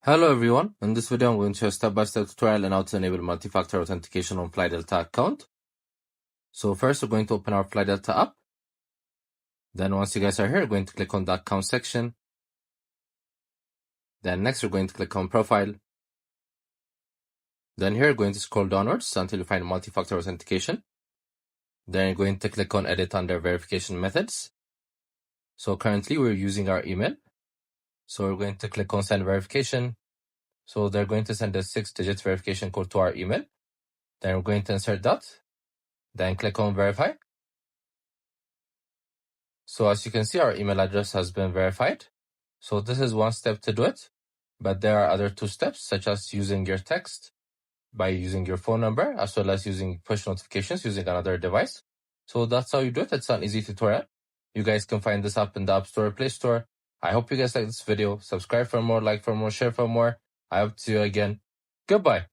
Hello everyone, in this video I'm going to show a step-by-step tutorial on how to enable multi-factor authentication on FlyDelta account. So first we're going to open our FlyDelta app. Then once you guys are here, we're going to click on the account section. Then next we're going to click on profile. Then here we're going to scroll downwards until you find multi-factor authentication. Then you're going to click on edit under verification methods. So currently we're using our email. So we're going to click on send verification. So they're going to send a 6-digit verification code to our email. Then we're going to insert that. Then click on verify. So as you can see, our email address has been verified. So this is one step to do it, but there are other 2 steps, such as using your text by using your phone number, as well as using push notifications using another device. So that's how you do it. It's an easy tutorial. You guys can find this app in the App Store or Play Store. I hope you guys like this video. Subscribe for more, like for more, share for more. I hope to see you again. Goodbye.